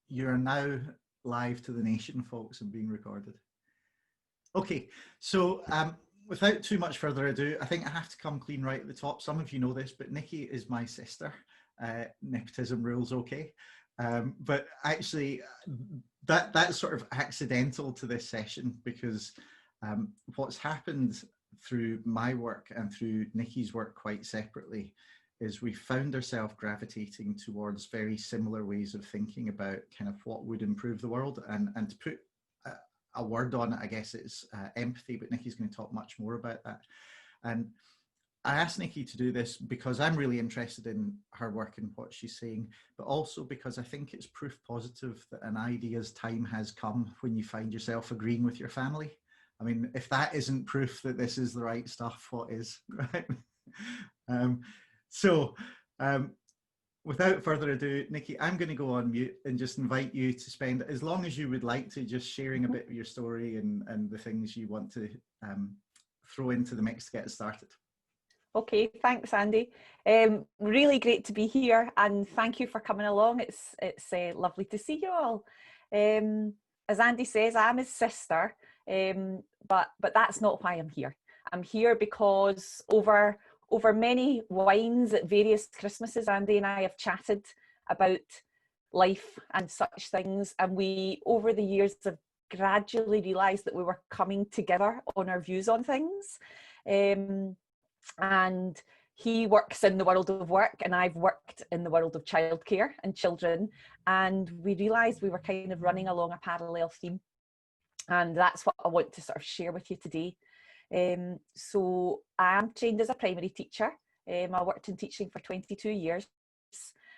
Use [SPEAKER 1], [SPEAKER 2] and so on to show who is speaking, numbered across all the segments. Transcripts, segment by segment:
[SPEAKER 1] You're now live to the nation, folks, and being recorded. Okay, so without too much further ado, I think I have to come clean right at the top. Some of you know this, but Nicky is my sister. Nepotism rules, okay. But actually, that's sort of accidental to this session, because what's happened through my work and through Nicky's work quite separately is we found ourselves gravitating towards very similar ways of thinking about kind of what would improve the world. And to put a word on it, I guess it's empathy, but Nicky's going to talk much more about that. And I asked Nicky to do this because I'm really interested in her work and what she's saying, but also because I think it's proof positive that an idea's time has come when you find yourself agreeing with your family. I mean, if that isn't proof that this is the right stuff, what is, right? Without further ado, Nicky, I'm going to go on mute and just invite you to spend as long as you would like to just sharing a bit of your story and the things you want to throw into the mix to get started.
[SPEAKER 2] Okay, thanks, Andy. Really great to be here, and thank you for coming along. It's lovely to see you all. As Andy says, I'm his sister, but that's not why I'm here. I'm here because over many wines at various Christmases, Andy and I have chatted about life and such things, and we, over the years, have gradually realised that we were coming together on our views on things. And he works in the world of work, and I've worked in the world of childcare and children, and we realised we were kind of running along a parallel theme, and that's what I want to sort of share with you today. So I am trained as a primary teacher. I worked in teaching for 22 years,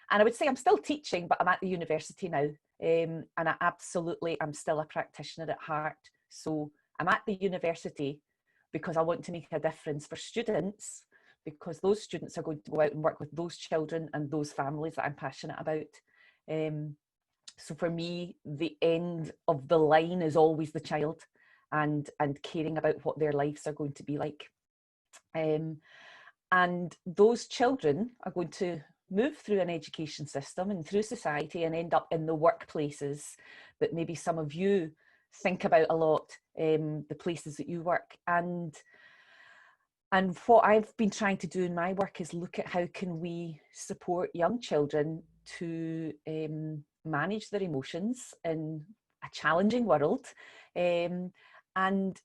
[SPEAKER 2] and I would say I'm still teaching, but I'm at the university now, and I'm still a practitioner at heart. So I'm at the university because I want to make a difference for students, because those students are going to go out and work with those children and those families that I'm passionate about. So for me, the end of the line is always the child, and caring about what their lives are going to be like. And those children are going to move through an education system and through society and end up in the workplaces that maybe some of you think about a lot, the places that you work. And what I've been trying to do in my work is look at how can we support young children to manage their emotions in a challenging world, and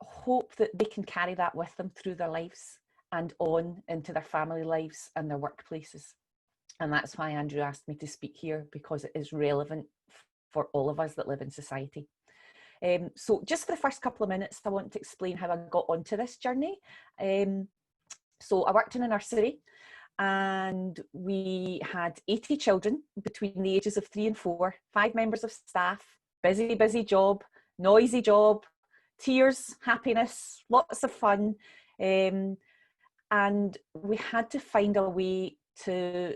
[SPEAKER 2] hope that they can carry that with them through their lives and on into their family lives and their workplaces. And that's why Andrew asked me to speak here, because it is relevant for all of us that live in society. So just for the first couple of minutes, I want to explain how I got onto this journey. So I worked in a nursery, and we had 80 children between the ages of 3 and 4, 5 members of staff, busy job, noisy job, tears, happiness, lots of fun. And we had to find a way to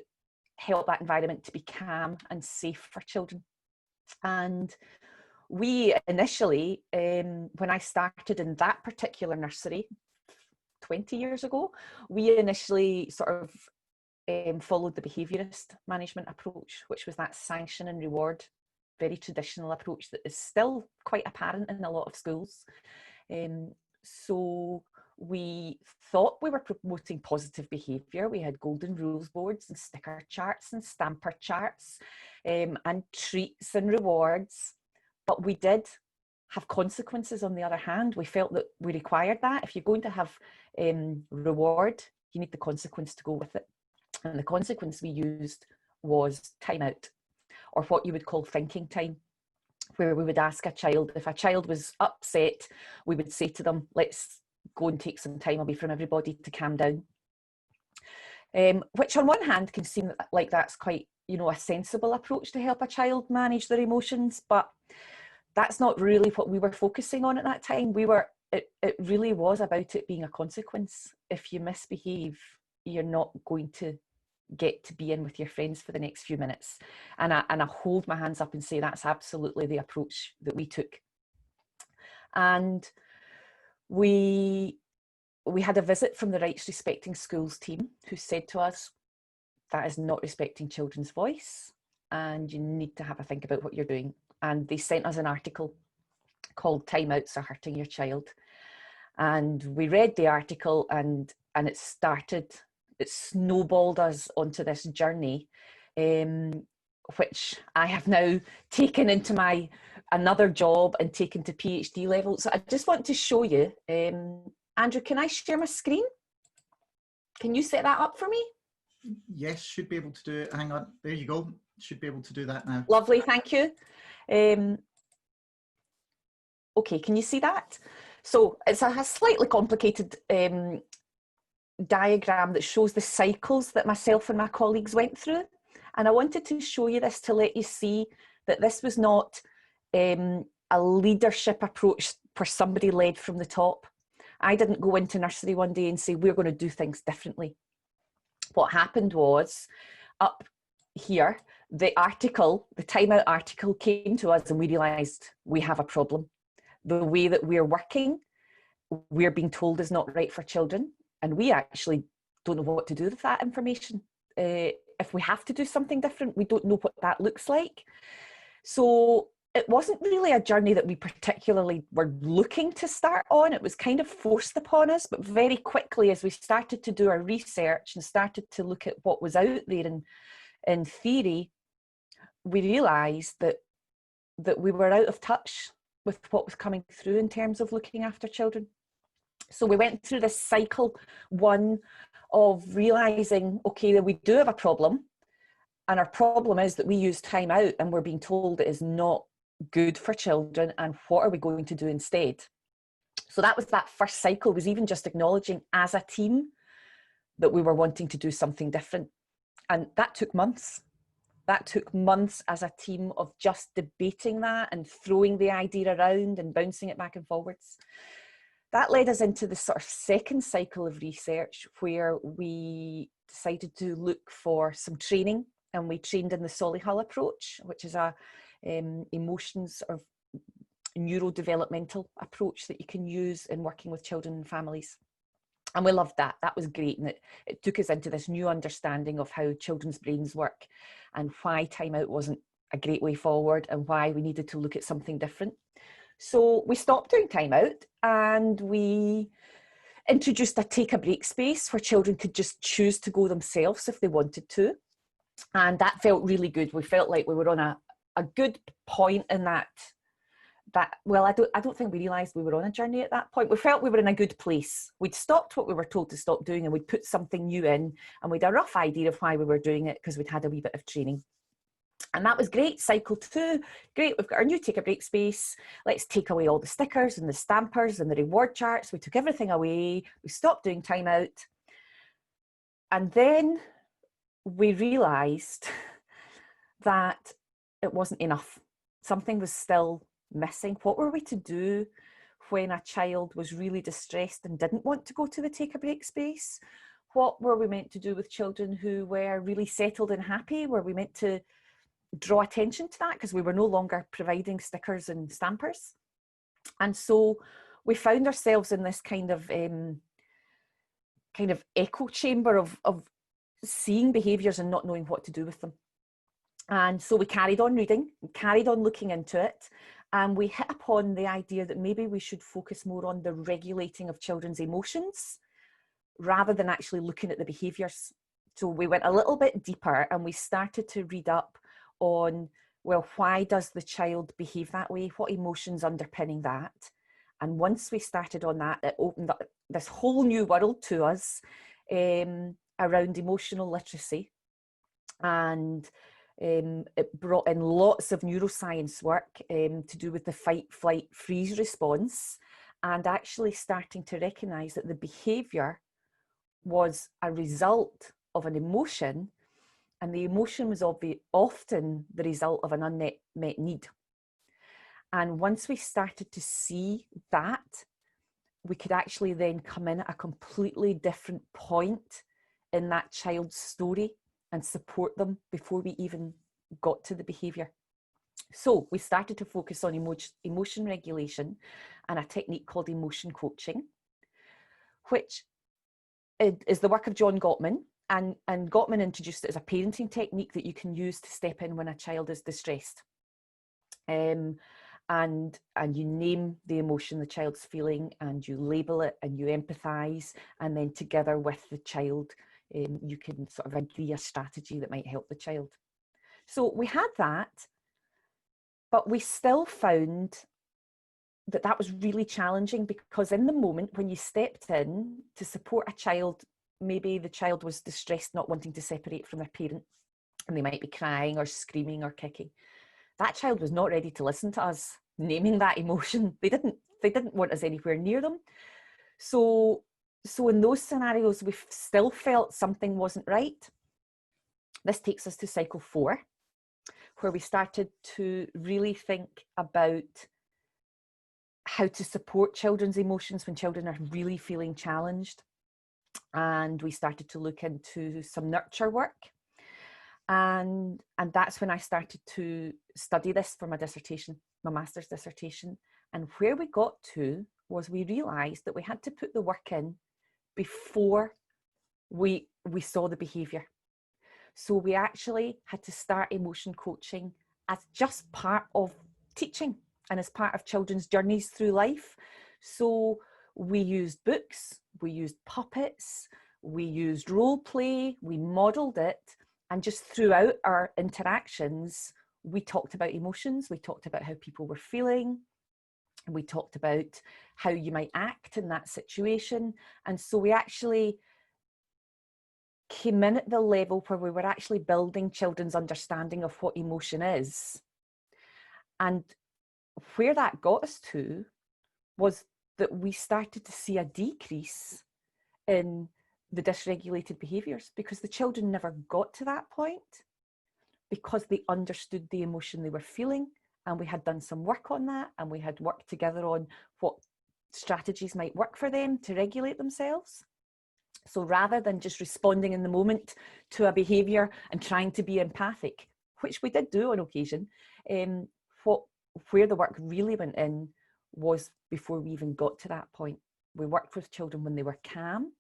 [SPEAKER 2] help that environment to be calm and safe for children. And we initially, when I started in that particular nursery 20 years ago, we initially sort of followed the behaviourist management approach, which was that sanction and reward, very traditional approach that is still quite apparent in a lot of schools. So we thought we were promoting positive behaviour. We had golden rules boards and sticker charts and stamper charts, and treats and rewards. But we did have consequences on the other hand. We felt that we required that. If you're going to have reward, you need the consequence to go with it. And the consequence we used was time out, or what you would call thinking time, where we would ask a child, if a child was upset, we would say to them, let's go and take some time away from everybody to calm down. Which on one hand can seem like that's quite, a sensible approach to help a child manage their emotions, but that's not really what we were focusing on at that time. It really was about it being a consequence. If you misbehave, you're not going to get to be in with your friends for the next few minutes. And I hold my hands up and say that's absolutely the approach that we took. And we had a visit from the Rights Respecting Schools team, who said to us, that is not respecting children's voice. and you need to have a think about what you're doing. And they sent us an article called Timeouts Are Hurting Your Child. And we read the article, and it snowballed us onto this journey, which I have now taken into my another job and taken to PhD level. So I just want to show you, Andrew, can I share my screen? Can you set that up for me?
[SPEAKER 1] Yes, should be able to do it. Hang on, there you go. Should be able to do that now.
[SPEAKER 2] Lovely, thank you. Okay, can you see that? So it's a slightly complicated diagram that shows the cycles that myself and my colleagues went through. And I wanted to show you this to let you see that this was not a leadership approach for somebody led from the top. I didn't go into nursery one day and say, we're going to do things differently. What happened was, up here, the article, the Time Out article came to us and we realised we have a problem. The way that we're working, we're being told is not right for children. And we actually don't know what to do with that information. If we have to do something different, we don't know what that looks like. So it wasn't really a journey that we particularly were looking to start on. It was kind of forced upon us, but very quickly as we started to do our research and started to look at what was out there in theory, we realised that we were out of touch with what was coming through in terms of looking after children. So we went through this cycle one of realising, okay, that we do have a problem, and our problem is that we use time out and we're being told it is not good for children, and what are we going to do instead? So that was that first cycle, was even just acknowledging as a team that we were wanting to do something different. And that took months. That took months as a team of just debating that and throwing the idea around and bouncing it back and forwards. That led us into the sort of second cycle of research, where we decided to look for some training, and we trained in the Solihull approach, which is a emotions or neurodevelopmental approach that you can use in working with children and families. And we loved that. That was great. And it took us into this new understanding of how children's brains work and why time out wasn't a great way forward and why we needed to look at something different. So we stopped doing time out and we introduced a take a break space where children could just choose to go themselves if they wanted to. And that felt really good. We felt like we were on a good point in that well, I don't think we realised we were on a journey at that point. We felt we were in a good place. We'd stopped what we were told to stop doing and we'd put something new in, and we'd a rough idea of why we were doing it because we'd had a wee bit of training. And that was great. Cycle 2, great. We've got our new take a break space. Let's take away all the stickers and the stampers and the reward charts. We took everything away. We stopped doing time out. And then we realised that it wasn't enough. Something was still missing. What were we to do when a child was really distressed and didn't want to go to the take a break space? What were we meant to do with children who were really settled and happy? Were we meant to draw attention to that because we were no longer providing stickers and stampers? And so we found ourselves in this kind of echo chamber of seeing behaviours and not knowing what to do with them. And so we carried on reading, carried on looking into it, and we hit upon the idea that maybe we should focus more on the regulating of children's emotions rather than actually looking at the behaviours. So we went a little bit deeper and we started to read up on, well, why does the child behave that way? What emotions underpinning that? And once we started on that, it opened up this whole new world to us around emotional literacy. And it brought in lots of neuroscience work to do with the fight, flight, freeze response, and actually starting to recognise that the behaviour was a result of an emotion, and the emotion was often the result of an unmet need. And once we started to see that, we could actually then come in at a completely different point in that child's story and support them before we even got to the behaviour. So we started to focus on emotion regulation and a technique called emotion coaching, which is the work of John Gottman, and Gottman introduced it as a parenting technique that you can use to step in when a child is distressed. And you name the emotion the child's feeling, and you label it, and you empathize, and then together with the child, you can sort of agree a strategy that might help the child. So we had that, but we still found that that was really challenging, because in the moment when you stepped in to support a child, maybe the child was distressed, not wanting to separate from their parent, and they might be crying or screaming or kicking. That child was not ready to listen to us naming that emotion. They didn't want us anywhere near them. So in those scenarios, we still felt something wasn't right. This takes us to cycle 4, where we started to really think about how to support children's emotions when children are really feeling challenged. And we started to look into some nurture work. And that's when I started to study this for my dissertation, my master's dissertation. And where we got to was we realised that we had to put the work in before we saw the behaviour. So we actually had to start emotion coaching as just part of teaching and as part of children's journeys through life. So we used books, we used puppets, we used role play, we modelled it, and just throughout our interactions, we talked about emotions, we talked about how people were feeling, we talked about how you might act in that situation. And so we actually came in at the level where we were actually building children's understanding of what emotion is. And where that got us to was that we started to see a decrease in the dysregulated behaviours, because the children never got to that point, because they understood the emotion they were feeling, and we had done some work on that, and we had worked together on what strategies might work for them to regulate themselves. So rather than just responding in the moment to a behaviour and trying to be empathic, which we did do on occasion, where the work really went in was before we even got to that point. We worked with children when they were calm.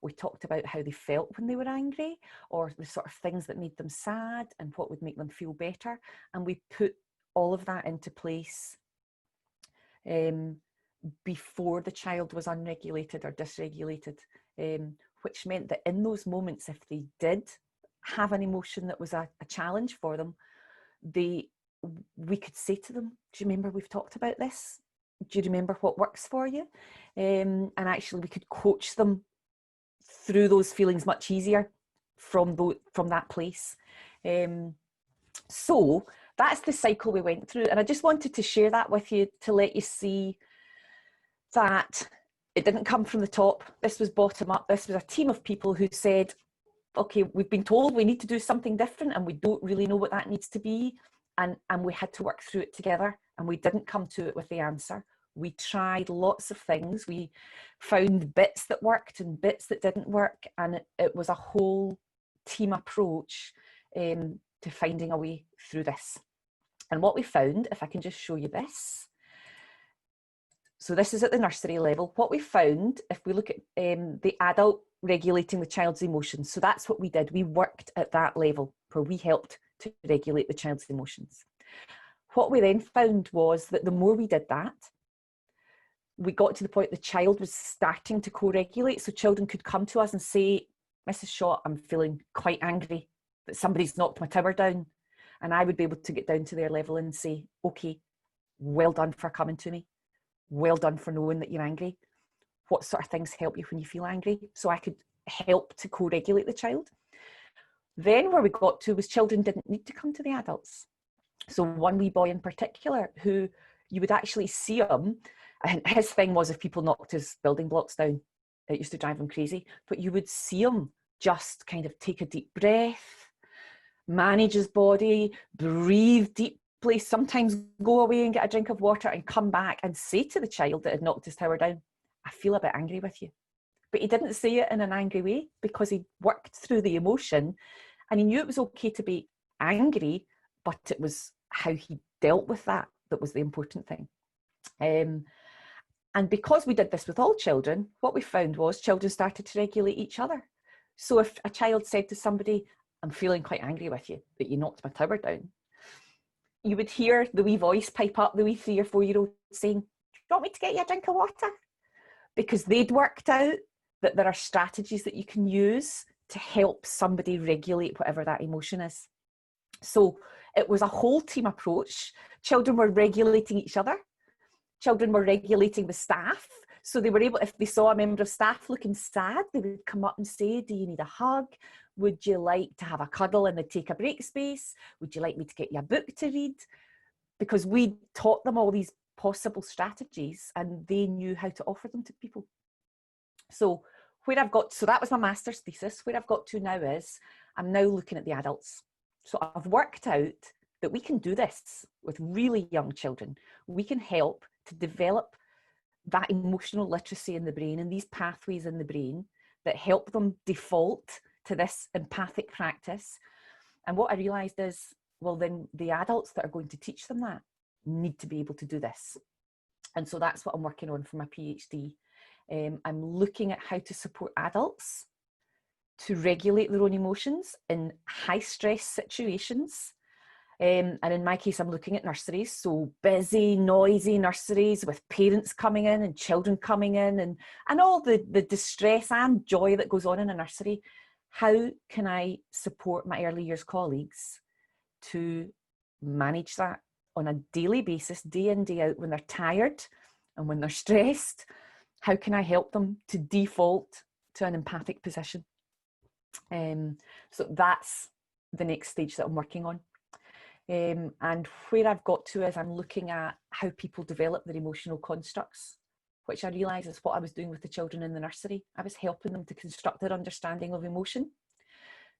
[SPEAKER 2] We talked about how they felt when they were angry, or the sort of things that made them sad and what would make them feel better. And we put all of that into place before the child was unregulated or dysregulated, which meant that in those moments, if they did have an emotion that was a challenge for them, we could say to them, do you remember we've talked about this? Do you remember what works for you? And actually we could coach them through those feelings much easier from that place. So that's the cycle we went through. And I just wanted to share that with you to let you see that it didn't come from the top. This was bottom up. This was a team of people who said, okay, we've been told we need to do something different and we don't really know what that needs to be. And we had to work through it together, and we didn't come to it with the answer. We tried lots of things. We found bits that worked and bits that didn't work. And it was a whole team approach to finding a way through this. And what we found, if I can just show you this. So this is at the nursery level. What we found, if we look at the adult regulating the child's emotions, so that's what we did. We worked at that level where we helped to regulate the child's emotions. What we then found was that the more we did that, we got to the point the child was starting to co-regulate. So children could come to us and say, Mrs. Shaw, I'm feeling quite angry that somebody's knocked my tower down. And I would be able to get down to their level and say, okay, well done for coming to me. Well done for knowing that you're angry. What sort of things help you when you feel angry? So I could help to co-regulate the child. Then where we got to was children didn't need to come to the adults. So one wee boy in particular, who you would actually see him, and his thing was if people knocked his building blocks down, it used to drive him crazy, but you would see him just kind of take a deep breath, manage his body, breathe deeply, sometimes go away and get a drink of water and come back and say to the child that had knocked his tower down, I feel a bit angry with you. But he didn't say it in an angry way because he worked through the emotion and he knew it was okay to be angry, but it was how he dealt with that that was the important thing. And because we did this with all children, what we found was children started to regulate each other. So if a child said to somebody, I'm feeling quite angry with you, that you knocked my tower down, you would hear the wee voice pipe up, the wee 3 or 4-year-old saying, do you want me to get you a drink of water? Because they'd worked out that there are strategies that you can use to help somebody regulate whatever that emotion is. So it was a whole team approach. Children were regulating each other. Children were regulating the staff. So they were able, if they saw a member of staff looking sad, they would come up and say, do you need a hug? Would you like to have a cuddle and they'd take a break space? Would you like me to get you a book to read? Because we taught them all these possible strategies and they knew how to offer them to people. So where I've got, so that was my master's thesis. Where I've got to now is I'm now looking at the adults. So I've worked out that we can do this with really young children. We can help to develop that emotional literacy in the brain and these pathways in the brain that help them default to this empathic practice. And what I realized is, well, then the adults that are going to teach them that need to be able to do this. And so that's what I'm working on for my PhD. I'm looking at how to support adults to regulate their own emotions in high stress situations. And in my case, I'm looking at nurseries, so busy, noisy nurseries with parents coming in and children coming in and all the distress and joy that goes on in a nursery. How can I support my early years colleagues to manage that on a daily basis, day in, day out, when they're tired and when they're stressed? How can I help them to default to an empathic position? So that's the next stage that I'm working on. And where I've got to is I'm looking at how people develop their emotional constructs, which I realise is what I was doing with the children in the nursery. I was helping them to construct their understanding of emotion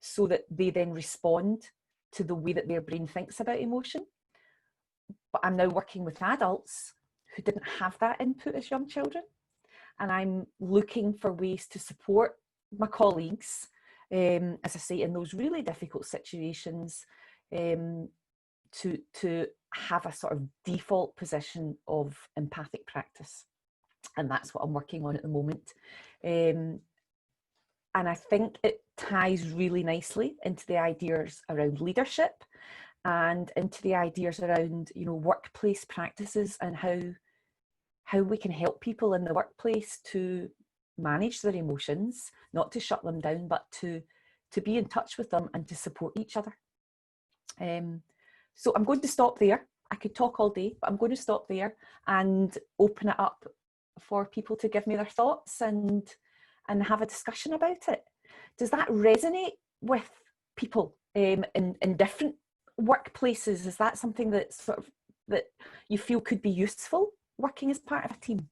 [SPEAKER 2] so that they then respond to the way that their brain thinks about emotion. But I'm now working with adults who didn't have that input as young children. And I'm looking for ways to support my colleagues, as I say, in those really difficult situations, to have a sort of default position of empathic practice. And that's what I'm working on at the moment. And I think it ties really nicely into the ideas around leadership and into the ideas around, you know, workplace practices and how we can help people in the workplace to manage their emotions, not to shut them down, but to be in touch with them and to support each other. So I'm going to stop there. I could talk all day, but I'm going to stop there and open it up for people to give me their thoughts and have a discussion about it. Does that resonate with people in different workplaces? Is that something that sort of that you feel could be useful working as part of a team?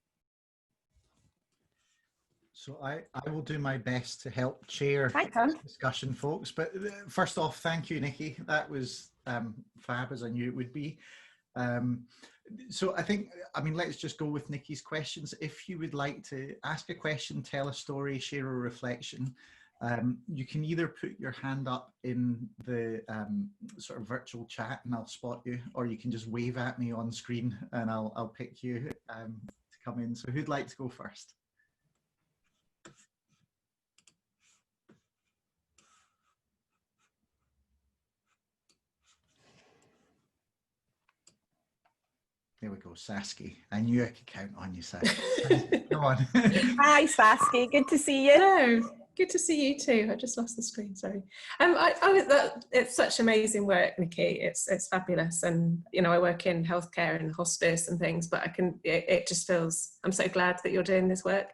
[SPEAKER 1] So I will do my best to help chair this discussion, folks. But first off, thank you, Nicky. That was fab, as I knew it would be. So I mean, let's just go with Nicky's questions. If you would like to ask a question, tell a story, share a reflection, you can either put your hand up in the sort of virtual chat and I'll spot you, or you can just wave at me on screen and I'll pick you to come in. So who'd like to go first? There we go, Saskia. I knew I could count on you, Saskia. Go on.
[SPEAKER 2] Hi, Saskia. Good to see you.
[SPEAKER 3] Hello. Good to see you too. I just lost the screen. Sorry. It's such amazing work, Nicky. It's fabulous, and you know I work in healthcare and hospice and things, but it just feels. I'm so glad that you're doing this work,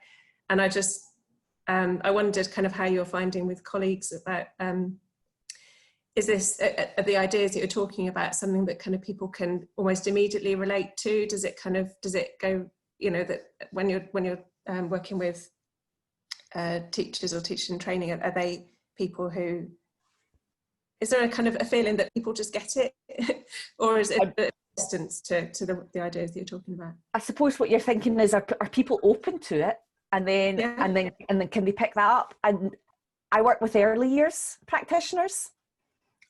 [SPEAKER 3] and I wondered kind of how you're finding with colleagues about. Is this the ideas that you're talking about something that kind of people can almost immediately relate to? Does it go, you know, that when you're working with teachers or teachers in training, are they people who, is there a kind of a feeling that people just get it or is it a distance to the ideas that you're talking about?
[SPEAKER 2] I suppose what you're thinking is, are people open to it? And then, yeah. and then can they pick that up? And I work with early years practitioners,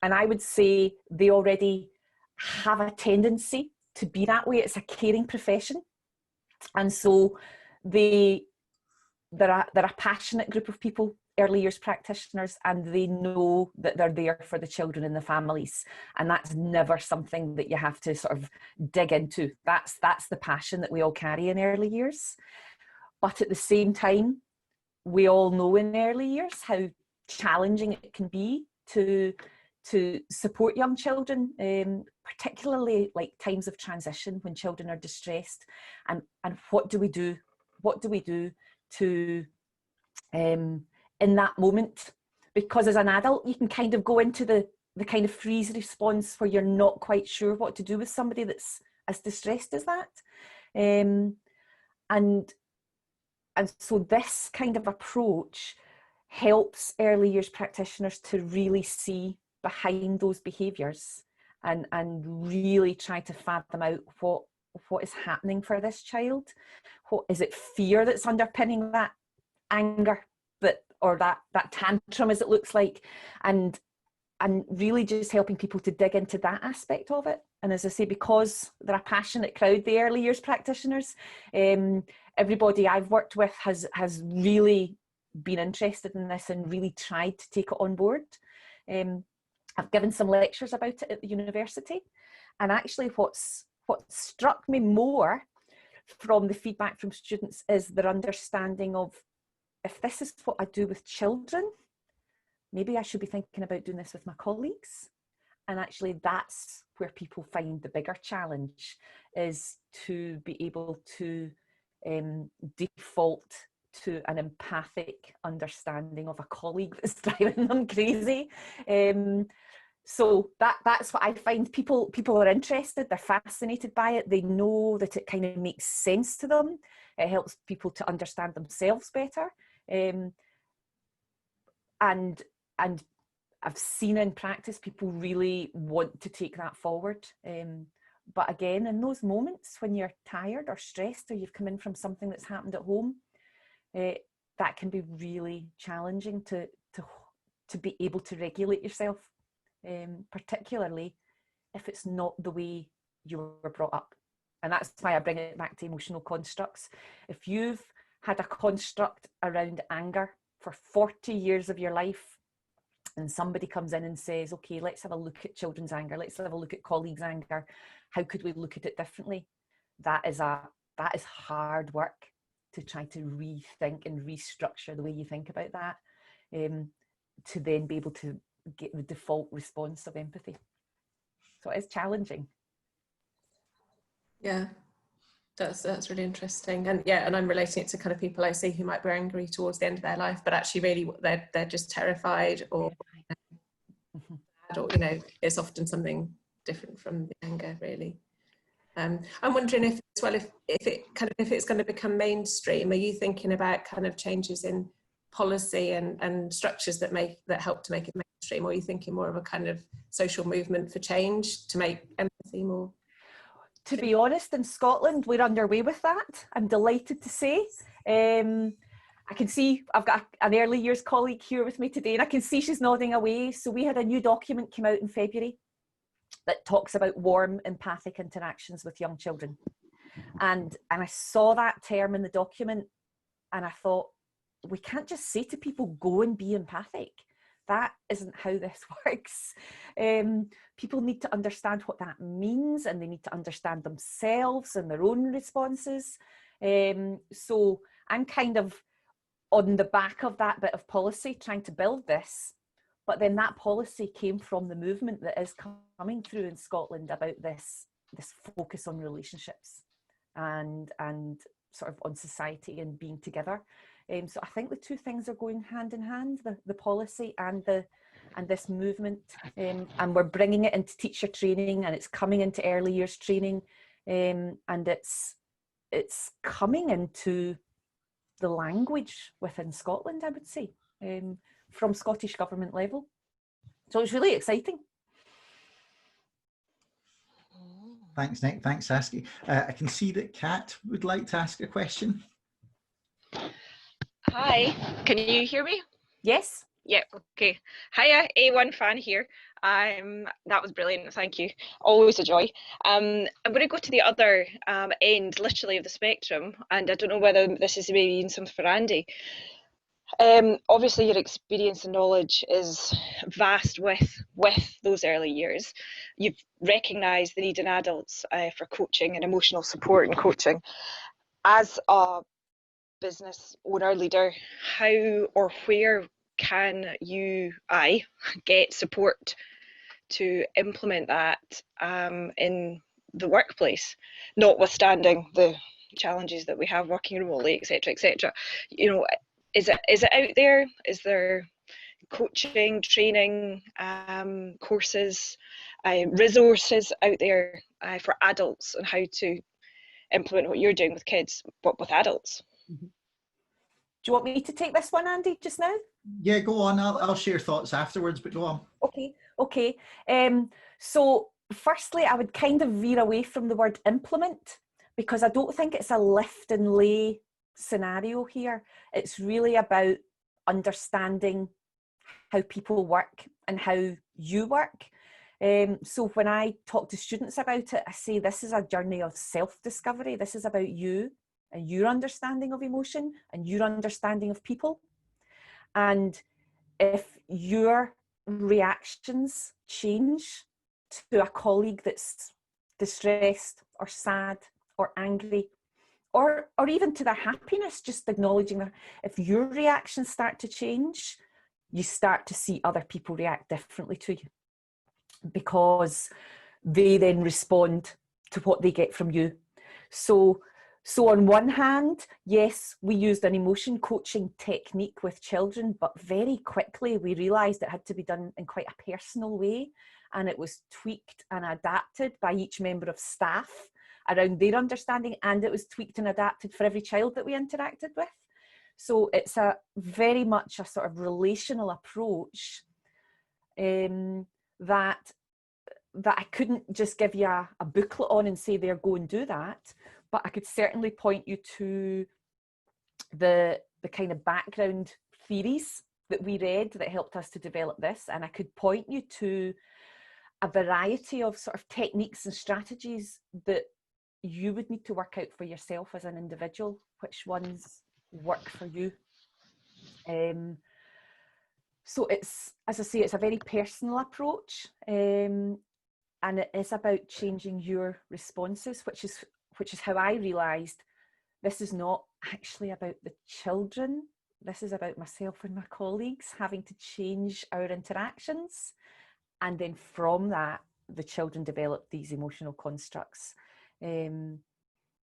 [SPEAKER 2] and I would say they already have a tendency to be that way. It's a caring profession. And so they're a passionate group of people early years practitioners, and they know that they're there for the children and the families, and that's never something that you have to sort of dig into. That's the passion that we all carry in early years. But at the same time, we all know in early years how challenging it can be to support young children, particularly like times of transition when children are distressed, and what do we do to in that moment, because as an adult you can kind of go into the kind of freeze response where you're not quite sure what to do with somebody that's as distressed as that, and so this kind of approach helps early years practitioners to really see behind those behaviours and really try to fathom out what is happening for this child. What is it? Fear that's underpinning that anger, or that tantrum, as it looks like, and really just helping people to dig into that aspect of it. And as I say, because they're a passionate crowd, the early years practitioners, everybody I've worked with has really been interested in this and really tried to take it on board. I've given some lectures about it at the university, and actually what struck me more from the feedback from students is their understanding of, if this is what I do with children, maybe I should be thinking about doing this with my colleagues. And actually that's where people find the bigger challenge, is to be able to default to an empathic understanding of a colleague that's driving them crazy. So that's what I find. People are interested, they're fascinated by it, they know that it kind of makes sense to them, it helps people to understand themselves better, and I've seen in practice people really want to take that forward. But again, in those moments when you're tired or stressed, or you've come in from something that's happened at home, that can be really challenging to be able to regulate yourself, particularly if it's not the way you were brought up. And that's why I bring it back to emotional constructs. If you've had a construct around anger for 40 years of your life, and somebody comes in and says, okay, let's have a look at children's anger, let's have a look at colleagues' anger, how could we look at it differently? That is hard work to try to rethink and restructure the way you think about that, to then be able to get the default response of empathy. So it's challenging.
[SPEAKER 3] Yeah, that's really interesting. And yeah, and I'm relating it to kind of people I see who might be angry towards the end of their life, but actually really they're just terrified or or it's often something different from the anger, really. I'm wondering if as well, if it's going to become mainstream, are you thinking about kind of changes in policy and structures that help to make it mainstream, or are you thinking more of a kind of social movement for change to make empathy more?
[SPEAKER 2] To be honest, in Scotland, we're underway with that. I'm delighted to say. I can see I've got an early years colleague here with me today, and I can see she's nodding away. So we had a new document come out in February that talks about warm, empathic interactions with young children. And I saw that term in the document, and I thought, we can't just say to people, go and be empathic. That isn't how this works. People need to understand what that means, and they need to understand themselves and their own responses. So I'm kind of on the back of that bit of policy trying to build this, but then that policy came from the movement that is coming through in Scotland about this focus on relationships and sort of on society and being together. So I think the two things are going hand in hand, the policy and this movement, and we're bringing it into teacher training, and it's coming into early years training, and it's coming into the language within Scotland, I would say, from Scottish Government level. So it's really exciting.
[SPEAKER 1] Thanks, Nick. Thanks, Saskia. I can see that Kat would like to ask a question.
[SPEAKER 4] Hi, can you hear me?
[SPEAKER 2] Yes.
[SPEAKER 4] Yeah, okay. Hiya, A1 fan here. That was brilliant, thank you. Always a joy. I'm going to go to the other end, literally, of the spectrum, and I don't know whether this is maybe even something for Andy. Obviously your experience and knowledge is vast with those early years. You've recognised the need in adults for coaching and emotional support and coaching. As a business owner, leader, how or where can I get support to implement that in the workplace, notwithstanding the challenges that we have working remotely, etc., etc. You know, is it out there? Is there coaching, training, courses, resources out there for adults on how to implement what you're doing with kids, but with adults?
[SPEAKER 2] Do you want me to take this one, Andy, just now?
[SPEAKER 1] Yeah, go on. I'll share thoughts afterwards, but go on.
[SPEAKER 2] Okay. So firstly, I would kind of veer away from the word implement, because I don't think it's a lift and lay scenario here. It's really about understanding how people work and how you work. So when I talk to students about it, I say this is a journey of self-discovery. This is about you and your understanding of emotion and your understanding of people. And if your reactions change to a colleague that's distressed or sad or angry, or even to their happiness, just acknowledging that, if your reactions start to change, you start to see other people react differently to you, because they then respond to what they get from you. So on one hand, yes, we used an emotion coaching technique with children, but very quickly we realised it had to be done in quite a personal way, and it was tweaked and adapted by each member of staff around their understanding, and it was tweaked and adapted for every child that we interacted with. So it's a very much a sort of relational approach that I couldn't just give you a booklet on and say, there, go and do that. But I could certainly point you to the kind of background theories that we read that helped us to develop this. And I could point you to a variety of sort of techniques and strategies that you would need to work out for yourself as an individual, which ones work for you. So it's, as I say, it's a very personal approach, and it is about changing your responses, which is how I realised this is not actually about the children. This is about myself and my colleagues having to change our interactions. And then from that, the children develop these emotional constructs.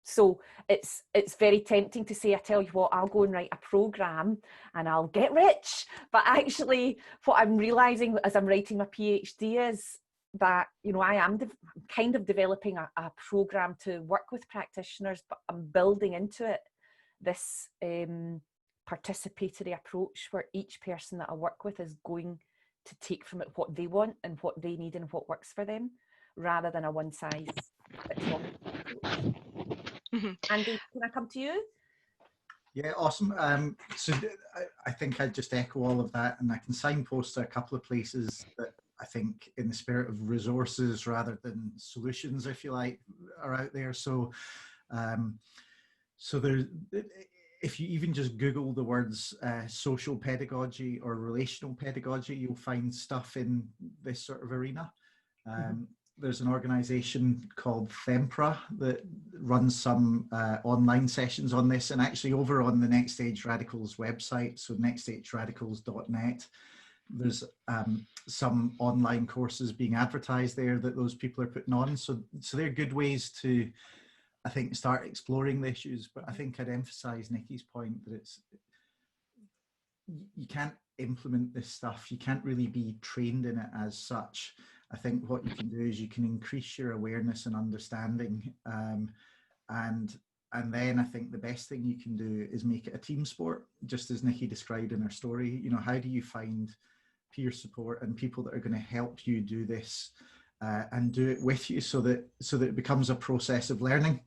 [SPEAKER 2] So it's very tempting to say, I tell you what, I'll go and write a programme and I'll get rich. But actually, what I'm realising as I'm writing my PhD is that, you know, I am kind of developing a programme to work with practitioners, but I'm building into it this participatory approach where each person that I work with is going to take from it what they want and what they need and what works for them, rather than a one-size-fits-all approach. Andy, can I come to you?
[SPEAKER 1] Yeah, awesome. So I think I'd just echo all of that, and I can signpost to a couple of places that I think, in the spirit of resources rather than solutions, if you like, are out there. So, there, if you even just Google the words social pedagogy or relational pedagogy, you'll find stuff in this sort of arena. There's an organisation called Thempra that runs some online sessions on this, and actually over on the Next Stage Radicals website, so nextstageradicals.net, there's some online courses being advertised there that those people are putting on. So they're good ways to, I think, start exploring the issues. But I think I'd emphasise Nicky's point that you can't implement this stuff. You can't really be trained in it as such. I think what you can do is you can increase your awareness and understanding, and then I think the best thing you can do is make it a team sport, just as Nicky described in her story. You know, how do you find peer support and people that are going to help you do this and do it with you, so that it becomes a process of learning.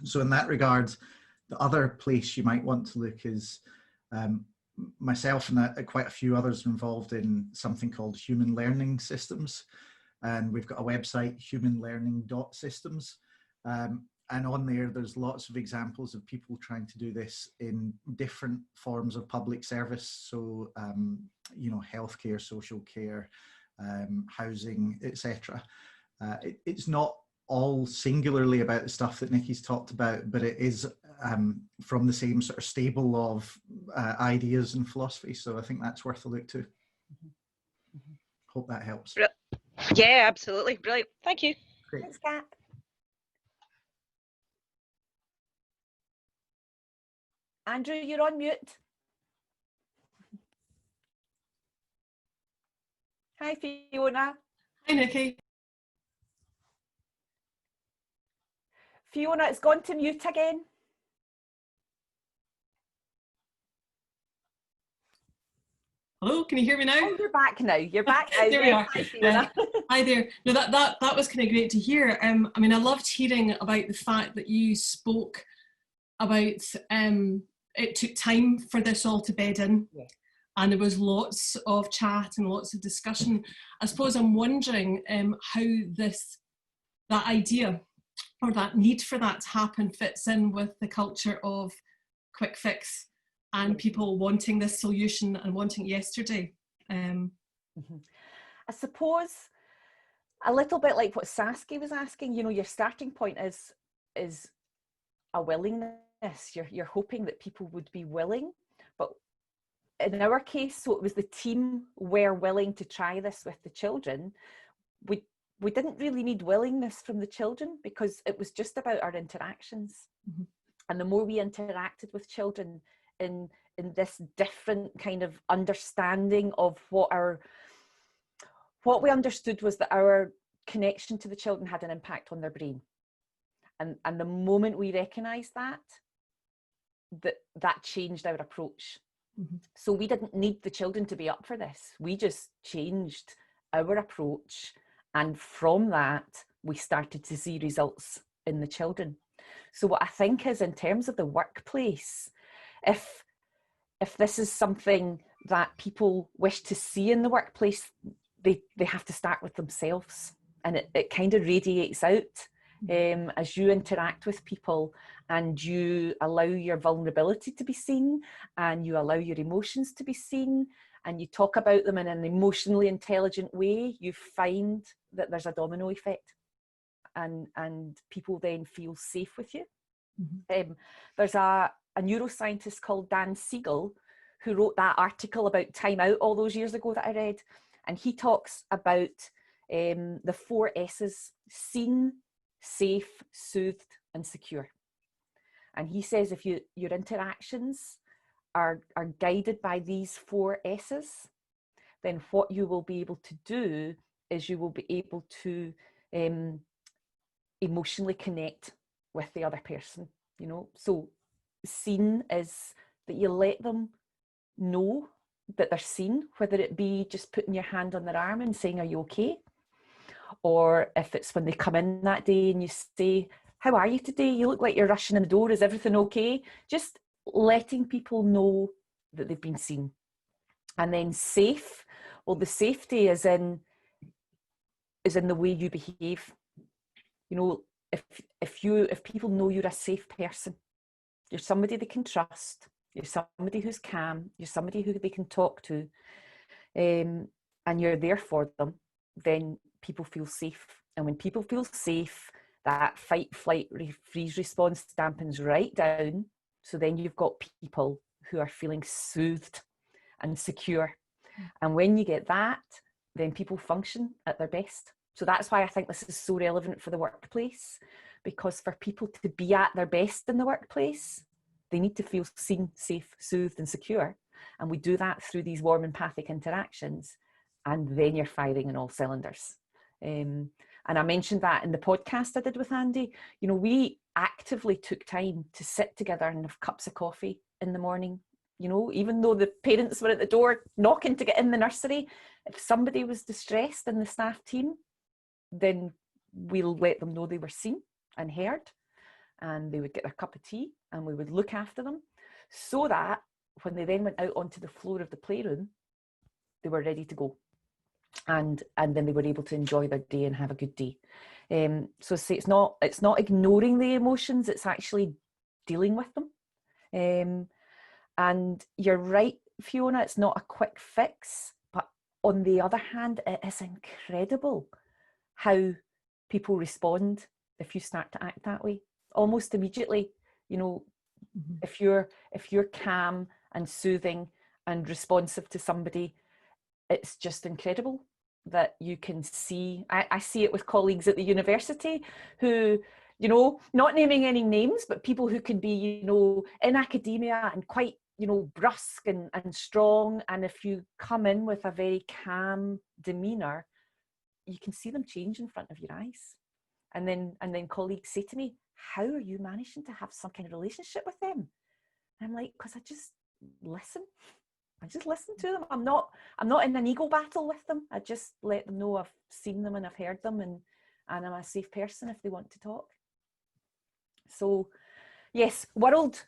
[SPEAKER 1] So in that regard, the other place you might want to look is myself and quite a few others are involved in something called human learning systems. And we've got a website, humanlearning.systems. and on there's lots of examples of people trying to do this in different forms of public service. So, you know, healthcare, social care, housing, etc. It's not all singularly about the stuff that Nicky's talked about, but it is from the same sort of stable of ideas and philosophy. So I think that's worth a look to. Hope that helps.
[SPEAKER 4] Yeah, absolutely. Brilliant. Thank you.
[SPEAKER 1] Great.
[SPEAKER 2] Thanks, Kat. Andrew, you're on mute. Hi, Fiona.
[SPEAKER 3] Hi, Nicky.
[SPEAKER 2] Fiona, it's gone to mute again.
[SPEAKER 3] Hello, can you hear me now?
[SPEAKER 2] Oh, you're back now. You're back now.
[SPEAKER 3] There we are.
[SPEAKER 2] Hi, Fiona.
[SPEAKER 3] Hi there. No, that was kind of great to hear. I mean, I loved hearing about the fact that you spoke about it took time for this all to bed in. Yeah. And there was lots of chat and lots of discussion. I suppose I'm wondering how that idea or that need for that to happen fits in with the culture of quick fix and people wanting this solution and wanting it yesterday.
[SPEAKER 2] I suppose a little bit like what Saskia was asking, you know, your starting point is a willingness. You're hoping that people would be willing, but in our case, so it was the team were willing to try this with the children. We didn't really need willingness from the children because it was just about our interactions. Mm-hmm. And the more we interacted with children in this different kind of understanding of what we understood was that our connection to the children had an impact on their brain. And the moment we recognized that changed our approach. Mm-hmm. So we didn't need the children to be up for this. We just changed our approach. And from that, we started to see results in the children. So what I think is, in terms of the workplace, if this is something that people wish to see in the workplace, they have to start with themselves. And it kind of radiates out as you interact with people and you allow your vulnerability to be seen and you allow your emotions to be seen and you talk about them in an emotionally intelligent way, you find that there's a domino effect and people then feel safe with you. Mm-hmm. There's a neuroscientist called Dan Siegel who wrote that article about time out all those years ago that I read, and he talks about the 4 S's: seen, safe, soothed and secure. And he says if your interactions are guided by these 4 S's, then what you will be able to do is you will be able to emotionally connect with the other person, you know. So seen is that you let them know that they're seen, whether it be just putting your hand on their arm and saying, are you okay? Or if it's when they come in that day and you say, how are you today? You look like you're rushing in the door. Is everything okay? Just letting people know that they've been seen. And then safe, well, the safety is in the way you behave. You know, if people know you're a safe person, you're somebody they can trust, you're somebody who's calm, you're somebody who they can talk to, and you're there for them, then people feel safe. And when people feel safe, that fight, flight, freeze response dampens right down. So then you've got people who are feeling soothed and secure. And when you get that, then people function at their best. So that's why I think this is so relevant for the workplace, because for people to be at their best in the workplace, they need to feel seen, safe, soothed and secure. And we do that through these warm empathic interactions. And then you're firing on all cylinders. And I mentioned that in the podcast I did with Andy. You know, we actively took time to sit together and have cups of coffee in the morning. You know, even though the parents were at the door knocking to get in the nursery, if somebody was distressed in the staff team, then we'll let them know they were seen and heard, and they would get their cup of tea and we would look after them so that when they then went out onto the floor of the playroom, they were ready to go. and then they were able to enjoy their day and have a good day. So say it's not ignoring the emotions, it's actually dealing with them. And you're right, Fiona, it's not a quick fix, but on the other hand, it is incredible how people respond if you start to act that way. Almost immediately, you know, if you're calm and soothing and responsive to somebody, it's just incredible that you can see. I see it with colleagues at the university who, you know, not naming any names, but people who can be, you know, in academia and quite, you know, brusque and strong. And if you come in with a very calm demeanour, you can see them change in front of your eyes. And then colleagues say to me, how are you managing to have some kind of relationship with them? And I'm like, because I just listen. I just listen to them. I'm not in an ego battle with them. I just let them know I've seen them and I've heard them, and I'm a safe person if they want to talk. So yes, world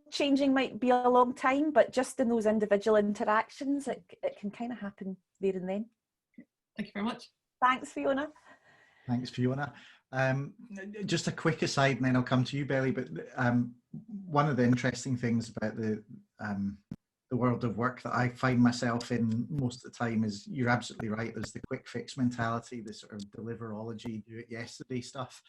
[SPEAKER 2] changing might be a long time, but just in those individual interactions, it can kind of happen there and then.
[SPEAKER 3] Thank you very much.
[SPEAKER 2] Thanks, Fiona.
[SPEAKER 1] Thanks, Fiona. Just a quick aside, and then I'll come to you, Belly. But one of the interesting things about the world of work that I find myself in most of the time is, you're absolutely right, there's the quick fix mentality, the sort of deliverology, do it yesterday stuff.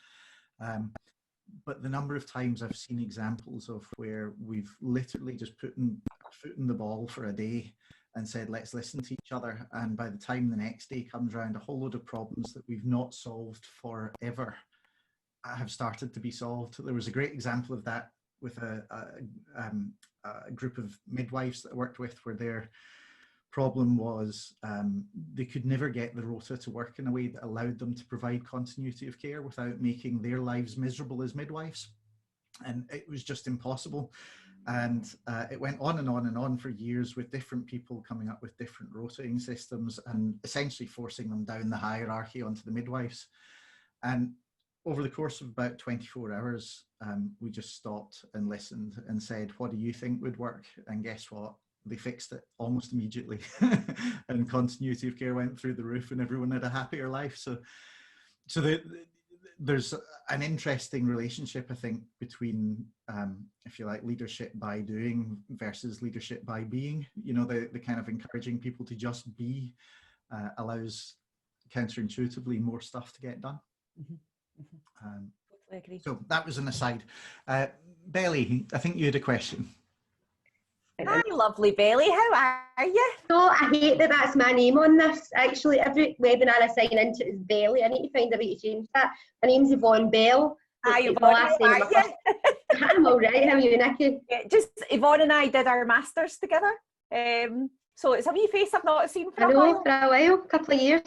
[SPEAKER 1] But the number of times I've seen examples of where we've literally just put our foot in the ball for a day and said, let's listen to each other. And by the time the next day comes around, a whole load of problems that we've not solved forever have started to be solved. There was a great example of that with a group of midwives that I worked with, where their problem was they could never get the rota to work in a way that allowed them to provide continuity of care without making their lives miserable as midwives. And it was just impossible. And it went on and on and on for years, with different people coming up with different rotating systems and essentially forcing them down the hierarchy onto the midwives. And over the course of about 24 hours, we just stopped and listened and said, what do you think would work? And guess what? They fixed it almost immediately. And continuity of care went through the roof and everyone had a happier life. So there's an interesting relationship, I think, between, if you like, leadership by doing versus leadership by being. You know, the kind of encouraging people to just be allows counterintuitively more stuff to get done.
[SPEAKER 2] Totally agree.
[SPEAKER 1] So that was an aside. Belly, I think you had a question.
[SPEAKER 2] Hi, lovely Belly. How are you?
[SPEAKER 5] No, I hate that that's my name on this. Actually, every webinar I sign into is Belly. I need to find a way to change that. My name's Yvonne Bell.
[SPEAKER 2] Hi,
[SPEAKER 5] It's
[SPEAKER 2] Yvonne.
[SPEAKER 5] my last
[SPEAKER 2] How
[SPEAKER 5] name.
[SPEAKER 2] are you?
[SPEAKER 5] I'm all right. How are you, Nicky?
[SPEAKER 2] Yeah, just Yvonne and I did our masters together. So it's a wee face I've not seen for
[SPEAKER 5] I
[SPEAKER 2] a
[SPEAKER 5] know,
[SPEAKER 2] while.
[SPEAKER 5] for a while, a couple of years.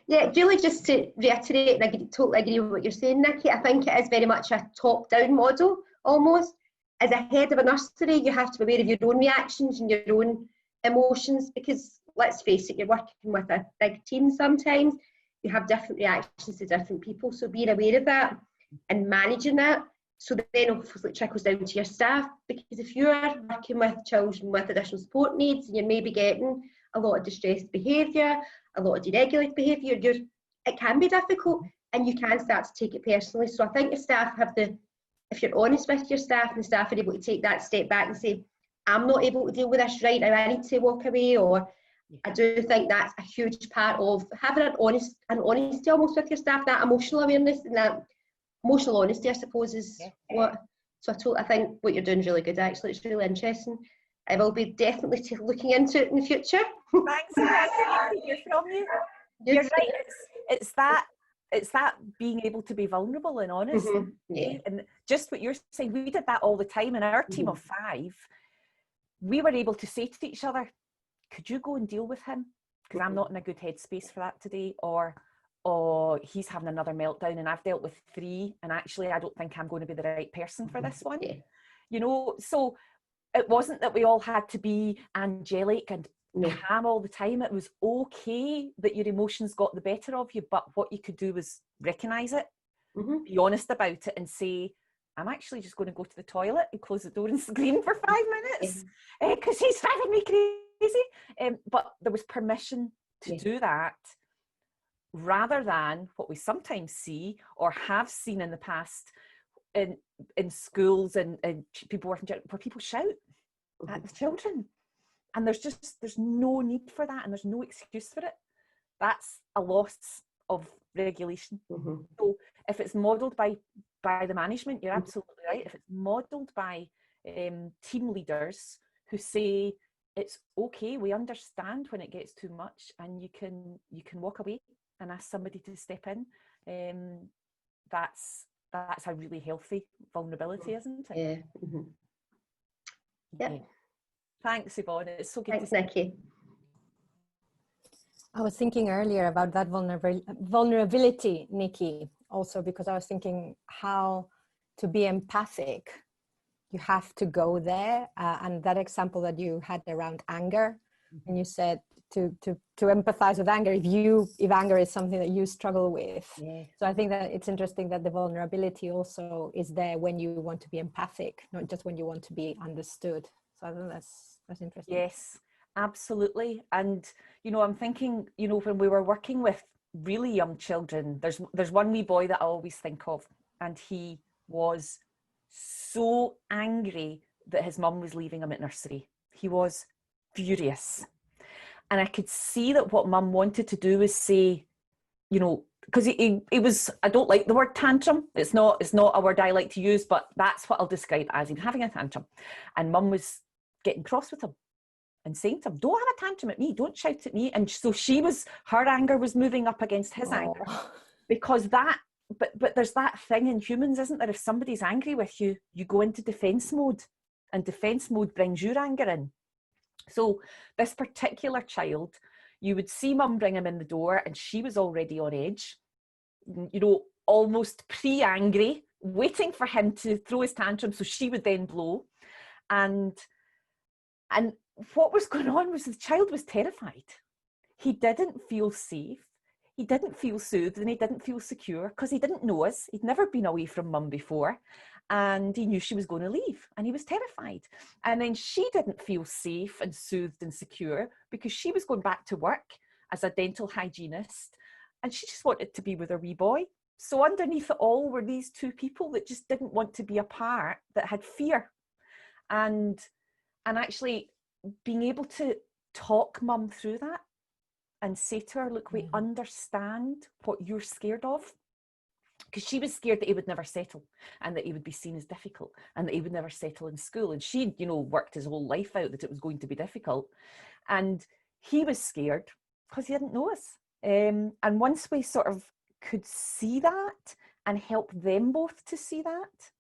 [SPEAKER 5] Yeah, really just to reiterate, and I totally agree with what you're saying, Nicky, I think it is very much a top-down model, almost. As a head of a nursery, you have to be aware of your own reactions and your own emotions, because let's face it, you're working with a big team sometimes. You have different reactions to different people, so being aware of that and managing that. So then obviously it trickles down to your staff, because if you're working with children with additional support needs and you're maybe getting a lot of distressed behaviour, a lot of deregulated behaviour, it can be difficult and you can start to take it personally. So I think the staff have if you're honest with your staff and the staff are able to take that step back and say, I'm not able to deal with this right now, I need to walk away, or I do think that's a huge part of having an honesty almost with your staff, that emotional awareness and that emotional honesty, I suppose, is what. So I think what you're doing is really good, actually. It's really interesting. I will be definitely looking into it in the future.
[SPEAKER 2] Thanks, Yvonne. Hear from you. You're right. It's that being able to be vulnerable and honest.
[SPEAKER 5] Yeah.
[SPEAKER 2] And just what you're saying, we did that all the time in our team of 5. We were able to say to each other, could you go and deal with him? Because I'm not in a good headspace for that today. Or he's having another meltdown and I've dealt with 3 and actually I don't think I'm going to be the right person for this one.
[SPEAKER 5] Yeah.
[SPEAKER 2] You know, so it wasn't that we all had to be angelic and calm all the time. It was okay that your emotions got the better of you, but what you could do was recognise it, be honest about it and say, I'm actually just going to go to the toilet and close the door and scream for 5 minutes because he's driving me crazy. But there was permission to do that rather than what we sometimes see or have seen in the past in schools and people working, where people shout at the children. And there's no need for that, and there's no excuse for it. That's a loss of regulation. So if it's modelled by the management, you're absolutely right. If it's modelled by team leaders who say it's okay, we understand when it gets too much, and you can walk away and ask somebody to step in, that's a really healthy vulnerability, isn't it?
[SPEAKER 5] Yeah.
[SPEAKER 2] Thanks, Yvonne. It's so good.
[SPEAKER 5] Thanks, Nicky.
[SPEAKER 6] I was thinking earlier about that vulnerability, Nicky, also because I was thinking how to be empathic, you have to go there. And that example that you had around anger, and you said to empathize with anger if anger is something that you struggle with.
[SPEAKER 2] Yeah.
[SPEAKER 6] So I think that it's interesting that the vulnerability also is there when you want to be empathic, not just when you want to be understood. So I think that's interesting.
[SPEAKER 2] Yes, absolutely. And I'm thinking, when we were working with really young children, there's one wee boy that I always think of, and he was so angry that his mum was leaving him at nursery. He was furious. And I could see that what mum wanted to do was say, because he was, I don't like the word tantrum. It's not a word I like to use, but that's what I'll describe as. He was having a tantrum. And mum was getting cross with him and saying to him, don't have a tantrum at me, don't shout at me. And so her anger was moving up against his anger, because but there's that thing in humans, isn't there? If somebody's angry with you, you go into defense mode, and defense mode brings your anger in. So this particular child, you would see mum bring him in the door, and she was already on edge, almost pre-angry, waiting for him to throw his tantrum so she would then blow. And what was going on was the child was terrified. He didn't feel safe. He didn't feel soothed, and he didn't feel secure because he didn't know us. He'd never been away from mum before, and he knew she was going to leave, and he was terrified. And then she didn't feel safe and soothed and secure because she was going back to work as a dental hygienist, and she just wanted to be with her wee boy. So underneath it all were these two people that just didn't want to be apart, that had fear. And actually being able to talk mum through that and say to her, look, we understand what you're scared of. Because she was scared that he would never settle, and that he would be seen as difficult, and that he would never settle in school. And she'd, worked his whole life out that it was going to be difficult. And he was scared because he didn't know us. And once we sort of could see that and help them both to see that.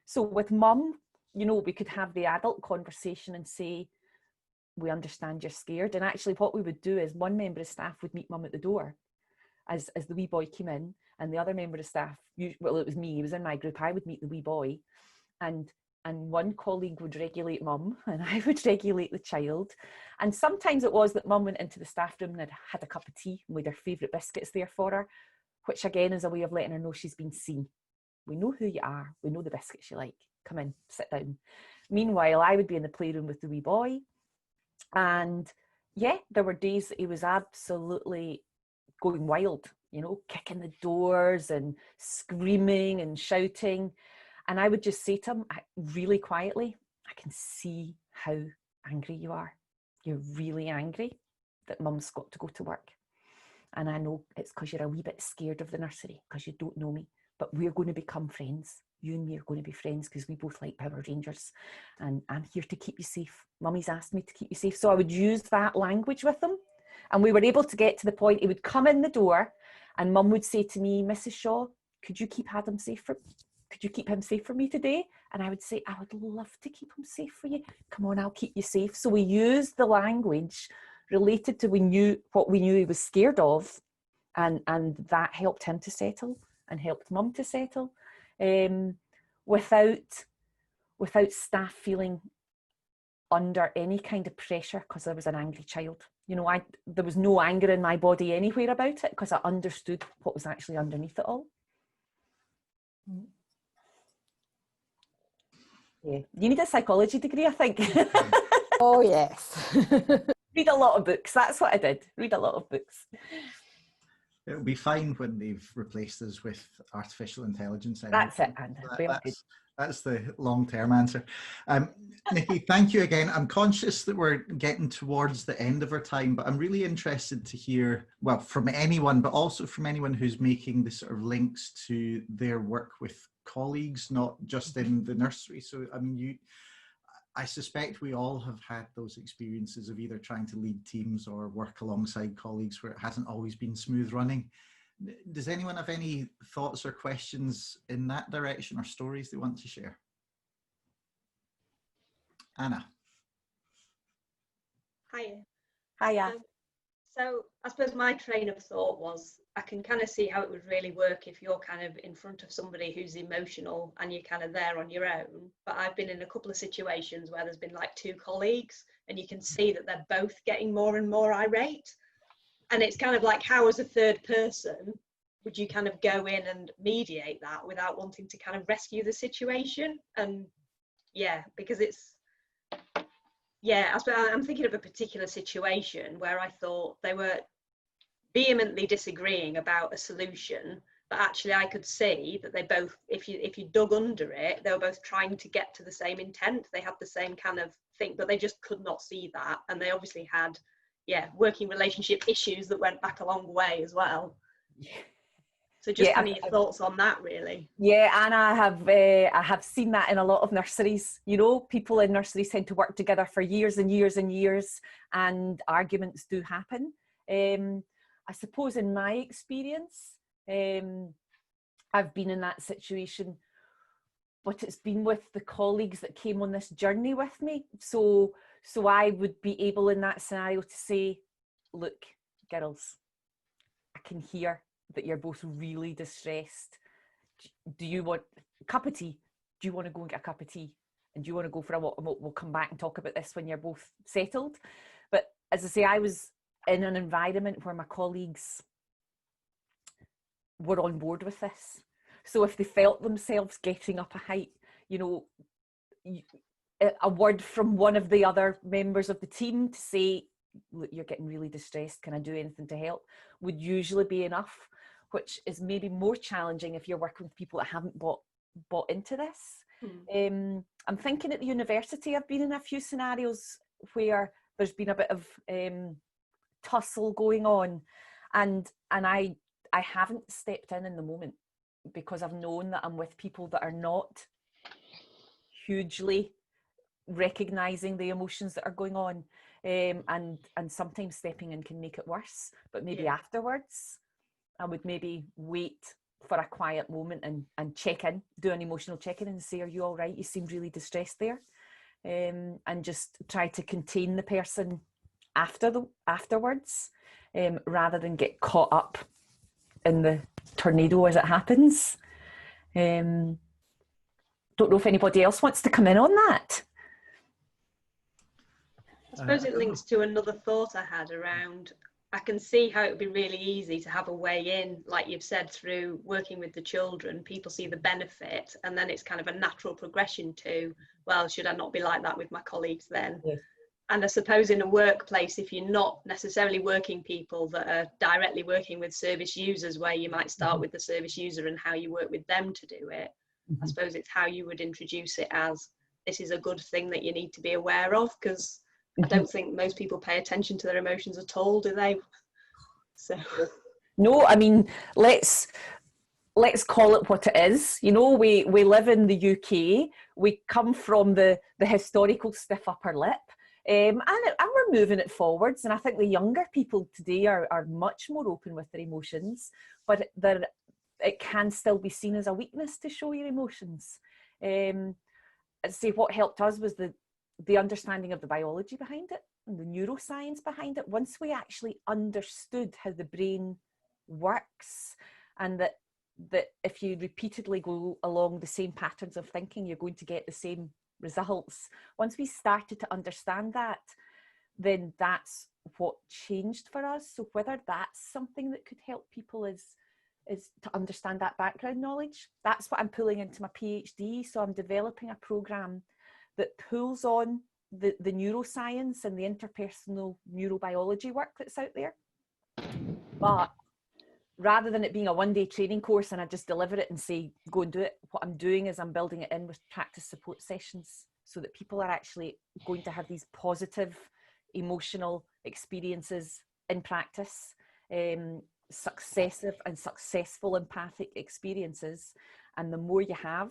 [SPEAKER 2] So with mum, we could have the adult conversation and say, we understand you're scared. And actually what we would do is one member of staff would meet mum at the door as the wee boy came in, and the other member of staff, well, it was me, he was in my group, I would meet the wee boy, and one colleague would regulate mum and I would regulate the child. And sometimes it was that mum went into the staff room and had a cup of tea with her favourite biscuits there for her, which again is a way of letting her know she's been seen. We know who you are, we know the biscuits you like, come in, sit down. Meanwhile, I would be in the playroom with the wee boy, and yeah, there were days that he was absolutely going wild, kicking the doors and screaming and shouting. And I would just say to him really quietly, I can see how angry you are. You're really angry that mum's got to go to work. And I know it's because you're a wee bit scared of the nursery because you don't know me, but we're going to become friends. You and me are going to be friends because we both like Power Rangers, and I'm here to keep you safe. Mummy's asked me to keep you safe. So I would use that language with them. And we were able to get to the point, he would come in the door and mum would say to me, Mrs. Shaw, could you keep him safe for me today? And I would say, I would love to keep him safe for you. Come on, I'll keep you safe. So we used the language related to what we knew he was scared of, and that helped him to settle and helped mum to settle, without staff feeling under any kind of pressure because there was an angry child. There was no anger in my body anywhere about it because I understood what was actually underneath it all. Yeah, you need a psychology degree, I think.
[SPEAKER 6] Oh yes.
[SPEAKER 2] Read a lot of books. That's what I did. Read a lot of books.
[SPEAKER 1] It'll be fine when they've replaced us with artificial intelligence.
[SPEAKER 2] That's it, Anna.
[SPEAKER 1] That's the long-term answer. Nicky, thank you again. I'm conscious that we're getting towards the end of our time, but I'm really interested to hear, well, from anyone, but also from anyone who's making the sort of links to their work with colleagues, not just in the nursery. So, I mean, I suspect we all have had those experiences of either trying to lead teams or work alongside colleagues where it hasn't always been smooth running. Does anyone have any thoughts or questions in that direction, or stories they want to share? Anna.
[SPEAKER 7] Hiya.
[SPEAKER 2] Hiya.
[SPEAKER 7] So I suppose my train of thought was, I can kind of see how it would really work if you're kind of in front of somebody who's emotional and you're kind of there on your own. But I've been in a couple of situations where there's been like two colleagues and you can see that they're both getting more and more irate. And it's kind of like, how as a third person would you kind of go in and mediate that without wanting to kind of rescue the situation? And yeah, because it's, yeah, I'm thinking of a particular situation where I thought they were vehemently disagreeing about a solution, but actually I could see that they both, if you dug under it, they were both trying to get to the same intent. They had the same kind of thing, but they just could not see that. And they obviously had, yeah, working relationship issues that went back a long way as well. So just kind of your thoughts on that, really.
[SPEAKER 2] Yeah, and I have seen that in a lot of nurseries. You know, people in nurseries tend to work together for years and years and years, and arguments do happen. I suppose in my experience, I've been in that situation, but it's been with the colleagues that came on this journey with me. So I would be able in that scenario to say, look, girls, I can hear that you're both really distressed. Do you want a cup of tea? Do you want to go and get a cup of tea? And do you want to go for a walk? We'll come back and talk about this when you're both settled. But as I say, I was in an environment where my colleagues were on board with this. So if they felt themselves getting up a height, you know, a word from one of the other members of the team to say, look, you're getting really distressed, can I do anything to help, would usually be enough, which is maybe more challenging if you're working with people that haven't bought into this. I'm thinking at the university, I've been in a few scenarios where there's been a bit of tussle going on, and I haven't stepped in the moment because I've known that I'm with people that are not hugely recognizing the emotions that are going on, and sometimes stepping in can make it worse. But maybe afterwards I would maybe wait for a quiet moment and check in, do an emotional check-in and say, are you all right? You seem really distressed there. And just try to contain the person afterwards, rather than get caught up in the tornado as it happens. Don't know if anybody else wants to come in on that.
[SPEAKER 7] I suppose it links to another thought I had around, I can see how it would be really easy to have a way in, like you've said, through working with the children. People see the benefit, and then it's kind of a natural progression to, well, should I not be like that with my colleagues then? Yes. And I suppose in a workplace, if you're not necessarily working people that are directly working with service users, where you might start with the service user and how you work with them to do it, I suppose it's how you would introduce it as, this is a good thing that you need to be aware of, because I don't think most people pay attention to their emotions at all, do they? So
[SPEAKER 2] no, I mean, let's call it what it is. You know, we live in the UK. We come from the historical stiff upper lip, and we're moving it forwards. And I think the younger people today are much more open with their emotions, but it can still be seen as a weakness to show your emotions. I'd say what helped us was the understanding of the biology behind it and the neuroscience behind it. Once we actually understood how the brain works, and that if you repeatedly go along the same patterns of thinking, you're going to get the same results. Once we started to understand that, then that's what changed for us. So whether that's something that could help people is to understand that background knowledge. That's what I'm pulling into my PhD. So I'm developing a program that pulls on the neuroscience and the interpersonal neurobiology work that's out there, but rather than it being a one-day training course and I just deliver it and say, go and do it, what I'm doing is I'm building it in with practice support sessions so that people are actually going to have these positive emotional experiences in practice, successive and successful empathic experiences. And the more you have,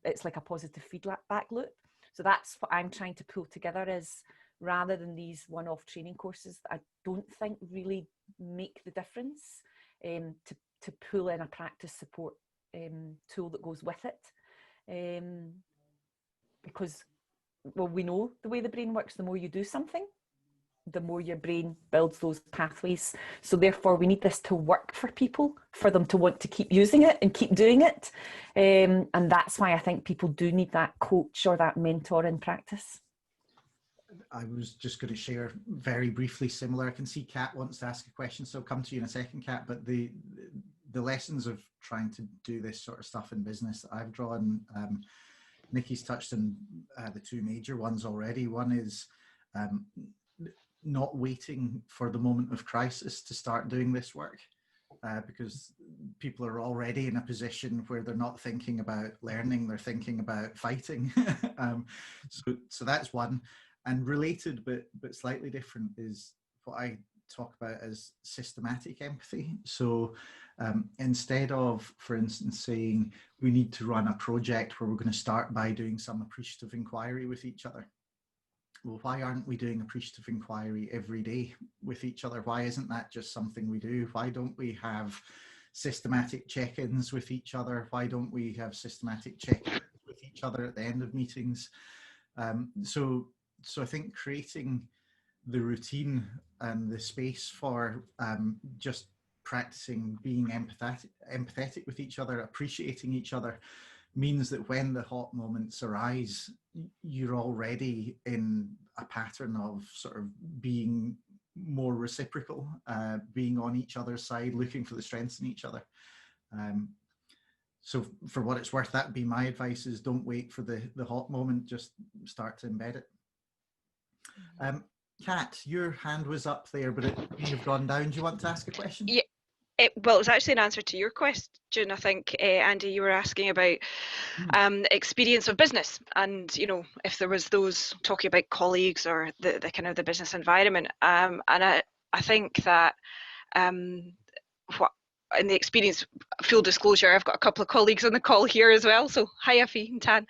[SPEAKER 2] it's like a positive feedback loop. So that's what I'm trying to pull together, is rather than these one-off training courses that I don't think really make the difference, to pull in a practice support tool that goes with it. Because, well, we know the way the brain works, the more you do something, the more your brain builds those pathways. So therefore we need this to work for people, for them to want to keep using it and keep doing it. And that's why I think people do need that coach or that mentor in practice.
[SPEAKER 1] I was just going to share very briefly similar. I can see Kat wants to ask a question, so I'll come to you in a second, Kat, but the lessons of trying to do this sort of stuff in business that I've drawn, Nicky's touched on the two major ones already. One is not waiting for the moment of crisis to start doing this work, because people are already in a position where they're not thinking about learning, they're thinking about fighting. So that's one. And related but slightly different is what I talk about as systematic empathy. So instead of, for instance, saying we need to run a project where we're going to start by doing some appreciative inquiry with each other. Well, why aren't we doing appreciative inquiry every day with each other? Why isn't that just something we do? Why don't we have systematic check-ins with each other? Why don't we have systematic check-ins with each other at the end of meetings? So I think creating the routine and the space for just practicing being empathetic with each other, appreciating each other, means that when the hot moments arise, you're already in a pattern of sort of being more reciprocal, being on each other's side, looking for the strengths in each other. So for what it's worth, that would be my advice, is don't wait for the hot moment, just start to embed it. Kat, your hand was up there, but it may have gone down. Do you want to ask a question?
[SPEAKER 4] Yeah. Well, it was actually an answer to your question. I think, Andy, you were asking about experience of business, and if there was those talking about colleagues or the kind of the business environment. And I think that what in the experience, full disclosure, I've got a couple of colleagues on the call here as well. So hi, Effie and Tan.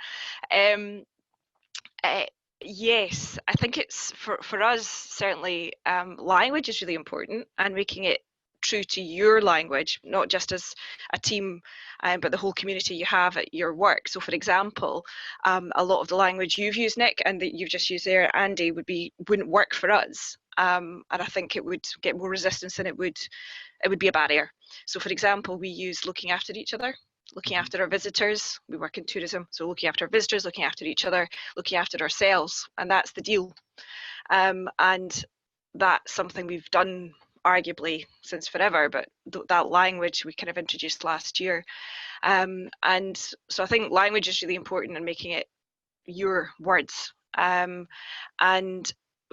[SPEAKER 4] Yes, I think it's for us certainly language is really important, and making it true to your language, not just as a team, but the whole community you have at your work. So for example, a lot of the language you've used, Nick, and that you've just used there, Andy, wouldn't work for us. And I think it would get more resistance, and it would be a barrier. So for example, we use looking after each other, looking after our visitors. We work in tourism, so looking after our visitors, looking after each other, looking after ourselves, and that's the deal. And that's something we've done arguably since forever, but that language we kind of introduced last year. And so I think language is really important, and making it your words. And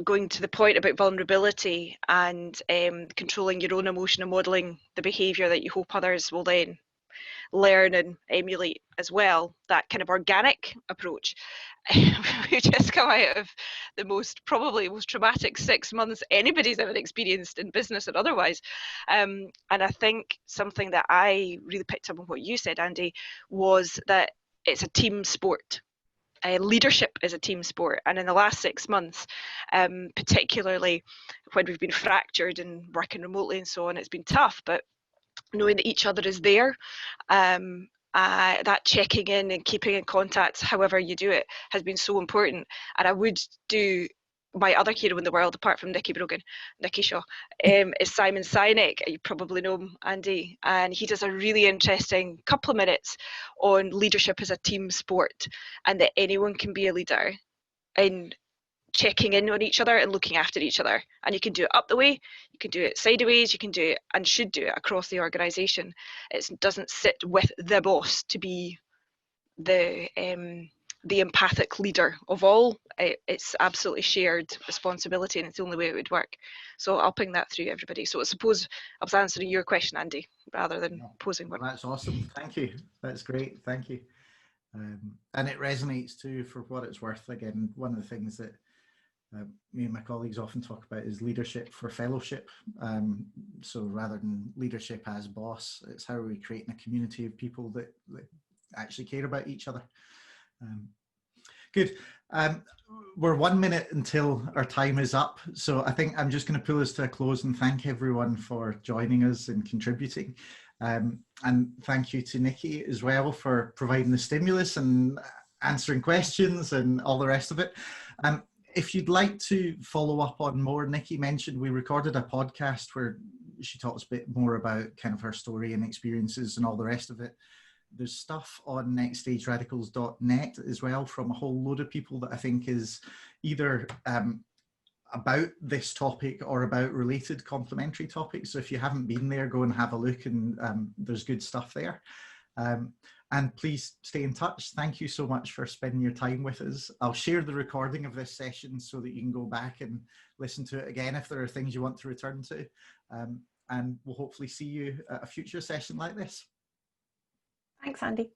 [SPEAKER 4] going to the point about vulnerability and controlling your own emotion and modelling the behaviour that you hope others will then learn and emulate as well, that kind of organic approach. We've just come out of the probably most traumatic 6 months anybody's ever experienced in business and otherwise. And I think something that I really picked up on what you said, Andy, was that it's a team sport. Leadership is a team sport, and in the last 6 months, particularly when we've been fractured and working remotely and so on, it's been tough, but knowing that each other is there, that checking in and keeping in contact, however you do it, has been so important. And I would do my other hero in the world, apart from Nicky Shaw, is Simon Sinek. You probably know him, Andy, and he does a really interesting couple of minutes on leadership as a team sport, and that anyone can be a leader in checking in on each other and looking after each other. And you can do it up the way, you can do it sideways, you can do it and should do it across the organisation. It doesn't sit with the boss to be the empathic leader of all. it's absolutely shared responsibility, and it's the only way it would work. So I'll ping that through everybody. So I suppose I was answering your question, Andy, rather than posing one.
[SPEAKER 1] That's awesome. Thank you. That's great. Thank you. And it resonates too, for what it's worth. Again, one of the things that me and my colleagues often talk about is leadership for fellowship. So rather than leadership as boss, it's how are we creating a community of people that actually care about each other. Good. We're 1 minute until our time is up. So I think I'm just going to pull us to a close and thank everyone for joining us and contributing. And thank you to Nicky as well for providing the stimulus and answering questions and all the rest of it. If you'd like to follow up on more, Nicky mentioned we recorded a podcast where she talks a bit more about kind of her story and experiences and all the rest of it. There's stuff on nextstageradicals.net as well from a whole load of people that I think is either about this topic or about related complementary topics. So if you haven't been there, go and have a look, and there's good stuff there. And please stay in touch. Thank you so much for spending your time with us. I'll share the recording of this session so that you can go back and listen to it again if there are things you want to return to. And we'll hopefully see you at a future session like this.
[SPEAKER 2] Thanks, Andy.